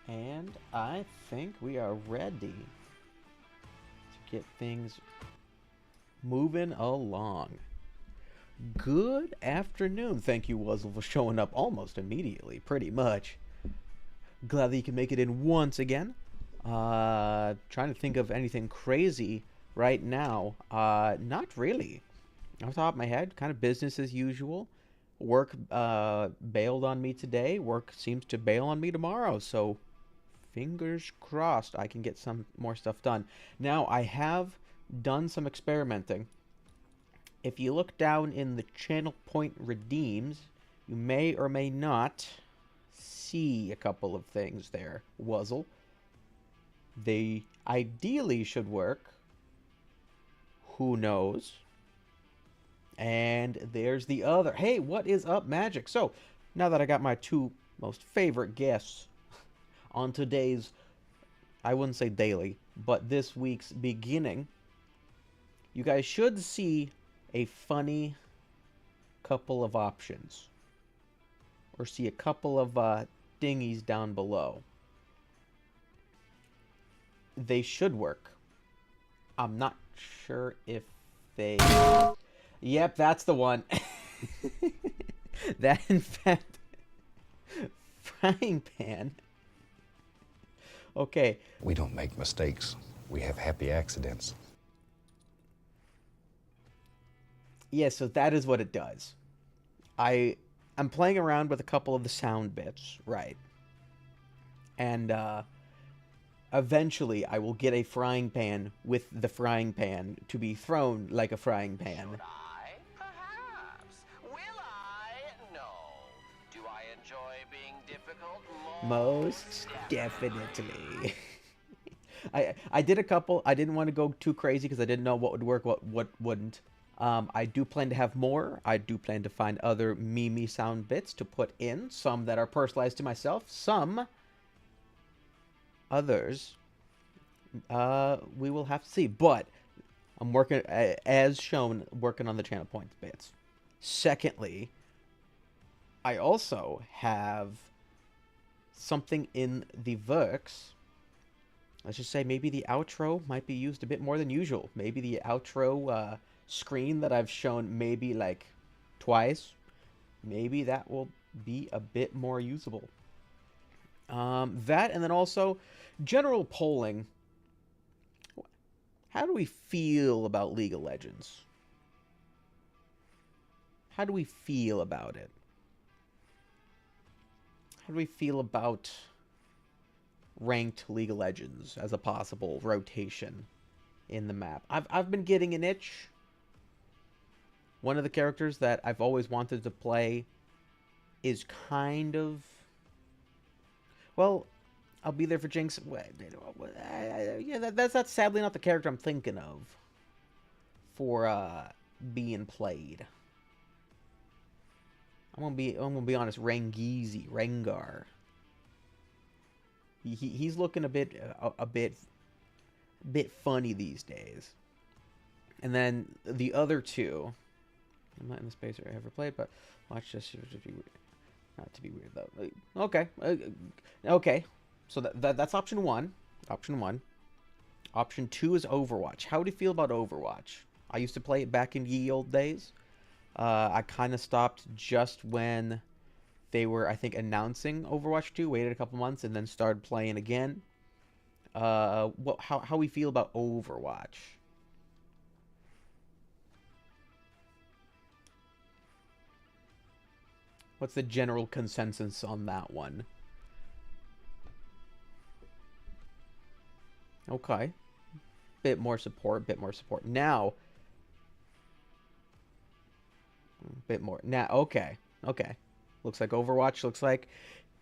And I think we are ready to get things moving along. Good afternoon. Thank you, Wuzzle, for showing up almost immediately, pretty much. Glad that you can make it in once again. Trying to think of anything crazy right now. Not really. Off the top of my head, kind of business as usual. Work bailed on me today. Work seems to bail on me tomorrow. So fingers crossed I can get some more stuff done. Now, I have done some experimenting. If you look down in the channel point redeems, you may or may not see a couple of things there, Wuzzle. They ideally should work. Who knows? And there's the other. Hey, what is up, Magic? So, now that I got my two most favorite guests on today's, I wouldn't say daily, but this week's beginning, you guys should see a funny couple of options. Or see a couple of dinghies down below. They should work. I'm not sure if they... Yep, that's the one. That, in fact, frying pan. Okay. We don't make mistakes. We have happy accidents. Yeah, so that is what it does. I'm playing around with a couple of the sound bits, right? And eventually I will get a frying pan with the frying pan to be thrown like a frying pan. Should I? Perhaps. Will I? No. Do I enjoy being difficult? Most definitely. I did a couple. I didn't want to go too crazy because I didn't know what would work, what wouldn't. I do plan to have more. I do plan to find other Mimi sound bits to put in. Some that are personalized to myself. Some others we will have to see. But I'm working, as shown, working on the channel points bits. Secondly, I also have something in the works. Let's just say maybe the outro might be used a bit more than usual. Maybe the outro screen that I've shown maybe like twice, maybe that will be a bit more usable. That, and then also general polling. How do we feel about League of Legends? How do we feel about it? How do we feel about ranked League of Legends as a possible rotation in the map? I've been getting an itch. One of the characters that I've always wanted to play is kind of... Well, I'll be there for Jinx. Yeah, that's sadly not the character I'm thinking of for being played. I'm gonna be honest. Rengar. He's looking a bit funny these days. And then the other two, I'm not in the space where I ever played, but watch this. Not to be weird though. Okay, okay. So that's option one. Option one. Option two is Overwatch. How do you feel about Overwatch? I used to play it back in ye old days. I kind of stopped just when they were, I think, announcing Overwatch 2. Waited a couple months and then started playing again. How we feel about Overwatch? What's the general consensus on that one? Okay. Bit more support. Now. Bit more. Now, okay. Okay. Looks like Overwatch. Looks like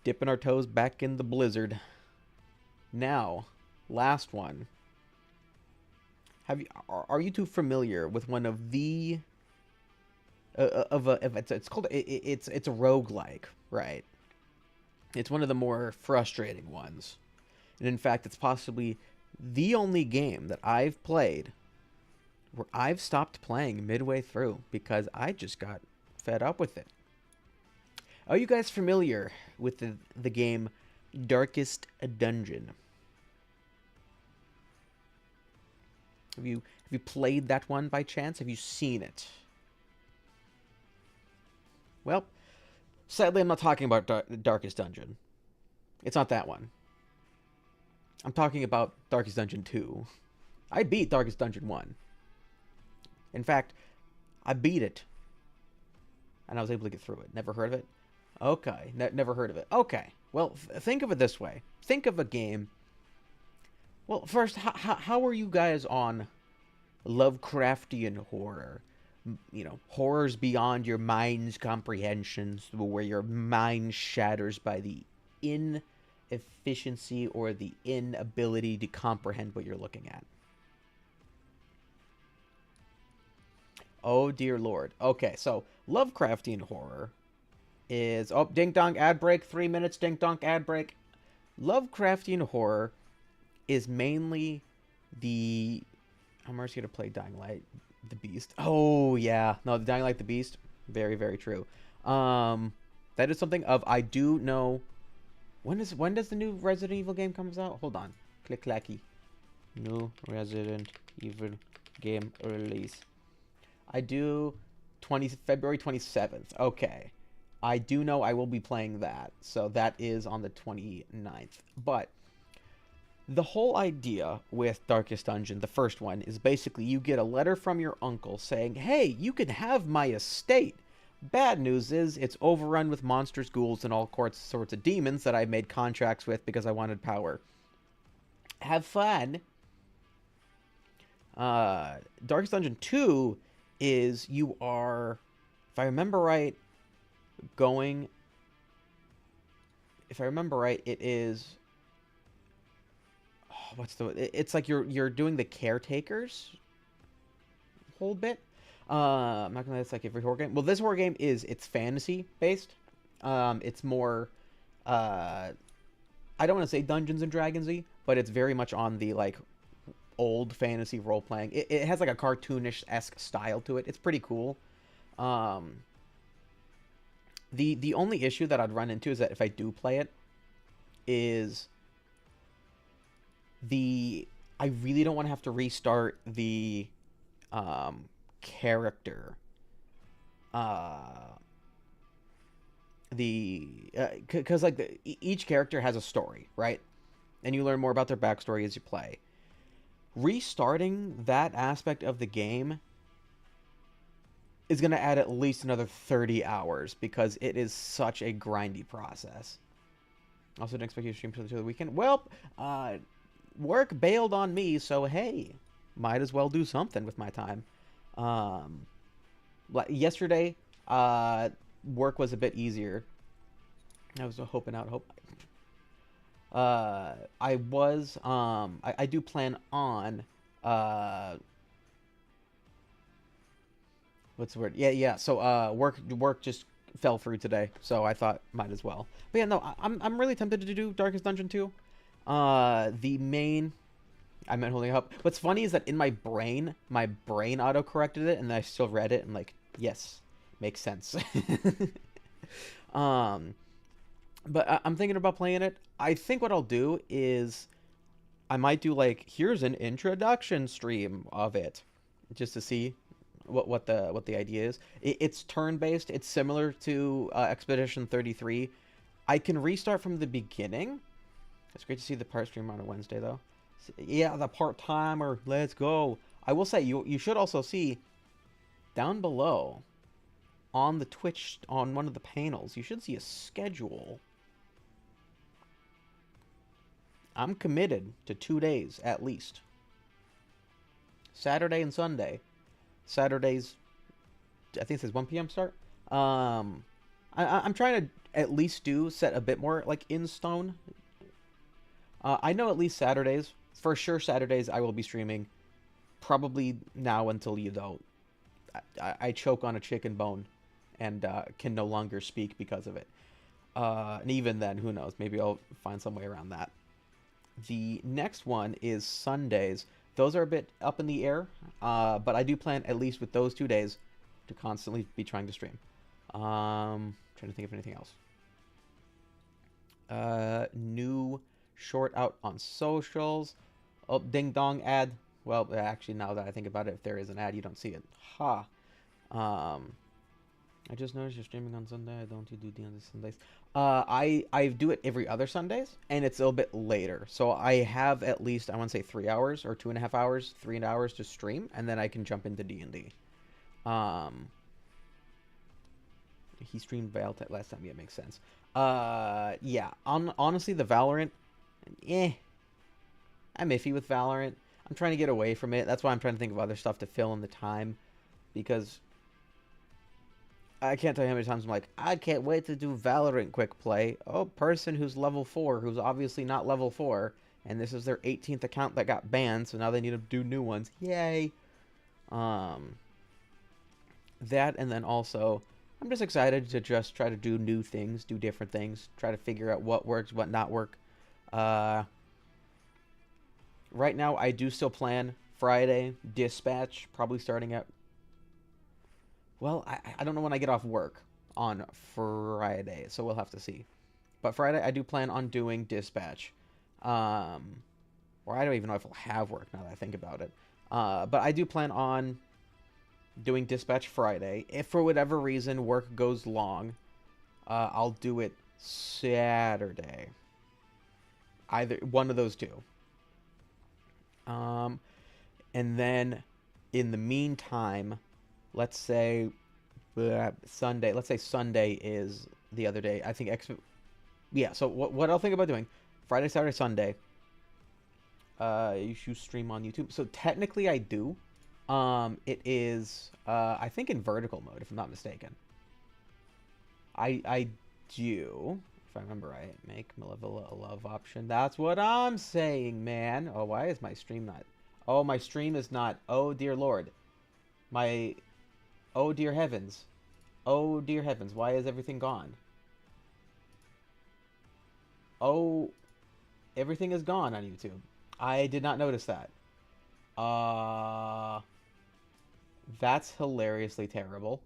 dipping our toes back in the blizzard. Now, last one. Are you too familiar with one of the... it's called... It's a roguelike, right? It's one of the more frustrating ones. And in fact, it's possibly the only game that I've played where I've stopped playing midway through because I just got fed up with it. Are you guys familiar with the game Darkest Dungeon. Have you played that one by chance? Have you seen it? Well, sadly, I'm not talking about Darkest Dungeon. It's not that one. I'm talking about Darkest Dungeon 2. I beat Darkest Dungeon 1. In fact, I beat it. And I was able to get through it. Never heard of it? Okay. Never heard of it. Okay. Well, think of it this way. Think of a game. Well, first, how are you guys on Lovecraftian horror? You know, horrors beyond your mind's comprehensions, where your mind shatters by the inefficiency or the inability to comprehend what you're looking at. Oh, dear Lord. Okay, so Lovecraftian horror is... Oh, ding-dong, ad break. 3 minutes, ding-dong, ad break. Lovecraftian horror is mainly the... I'm actually going to play Dying Light, the Beast. Oh, yeah. No, the Dying Light, the Beast. Very, very true. That is something of... I do know... When does the new Resident Evil game comes out? Hold on. Click clacky. New Resident Evil game release. I do February 27th. Okay. I do know I will be playing that. So that is on the 29th. But the whole idea with Darkest Dungeon, the first one, is basically you get a letter from your uncle saying, hey, you can have my estate. Bad news is it's overrun with monsters, ghouls, and all sorts of demons that I made contracts with because I wanted power. Have fun. Darkest Dungeon 2 is you are, if I remember right, it is, it's like you're doing the caretakers whole bit. I'm not gonna, it's like every horror game. Well, this horror game it's fantasy based. It's more, I don't want to say Dungeons and Dragons-y, but it's very much on the like old fantasy role playing. It has like a cartoonish-esque style to it. It's pretty cool. The only issue that I'd run into is that if I do play it, is I really don't want to have to restart the character. Because like each character has a story, right? And you learn more about their backstory as you play. Restarting that aspect of the game is going to add at least another 30 hours because it is such a grindy process. Also, didn't expect you to stream until the weekend. Well, work bailed on me, so hey, might as well do something with my time. Yesterday, work was a bit easier. I was hoping out. I do plan on, what's the word? Yeah. So, work just fell through today, so I thought might as well. But yeah, no, I'm really tempted to do Darkest Dungeon 2. The main, I meant holding up. What's funny is that in my brain auto-corrected it, and then I still read it, and like, yes, makes sense. But I'm thinking about playing it. I think what I'll do is I might do like, here's an introduction stream of it, just to see what the idea is. It's turn-based. It's similar to Expedition 33. I can restart from the beginning. It's great to see the part stream on a Wednesday, though. Yeah, the part-timer. Let's go. I will say, you should also see down below on the Twitch, on one of the panels, you should see a schedule. I'm committed to 2 days, at least. Saturday and Sunday. Saturdays, I think it says 1 p.m. start. I'm trying to at least set a bit more, like, in stone. I know at least Saturdays. For sure Saturdays I will be streaming. Probably now until, I choke on a chicken bone and can no longer speak because of it. And even then, who knows? Maybe I'll find some way around that. The next one is Sundays. Those are a bit up in the air, but I do plan, at least with those 2 days, to constantly be trying to stream. Trying to think of anything else. New short out on socials. Oh, ding dong ad. Well, actually, now that I think about it, if there is an ad, you don't see it. Ha. I just noticed you're streaming on Sunday. I don't you do the other Sundays? I do it every other Sundays, and it's a little bit later. So I have at least, I want to say 3 hours or 2.5 hours, 3 hours to stream, and then I can jump into D&D. He streamed Valorant last time. Yeah, makes sense. Yeah. Honestly, the Valorant, I'm iffy with Valorant. I'm trying to get away from it. That's why I'm trying to think of other stuff to fill in the time, because I can't tell you how many times I'm like, I can't wait to do Valorant quick play. Oh, person who's level 4, who's obviously not level 4, and this is their 18th account that got banned, so now they need to do new ones. Yay! That, and then also, I'm just excited to just try to do new things, do different things, try to figure out what works, what not work. Right now, I do still plan Friday dispatch, probably starting at, well, I don't know when I get off work on Friday, so we'll have to see. But Friday, I do plan on doing dispatch. Or I don't even know if I'll have work now that I think about it. But I do plan on doing dispatch Friday. If for whatever reason work goes long, I'll do it Saturday. Either one of those two. And then in the meantime, let's say Sunday. Let's say Sunday is the other day. I think yeah. So what I'll think about doing Friday, Saturday, Sunday. You should stream on YouTube. So technically, I do. It is I think in vertical mode, if I'm not mistaken. I do. If I remember right, make Malevola a love option. That's what I'm saying, man. Oh, why is my stream not? Oh, my stream is not. Oh, dear Lord. My... Oh, dear heavens. Oh, dear heavens. Why is everything gone? Oh, everything is gone on YouTube. I did not notice that. That's hilariously terrible.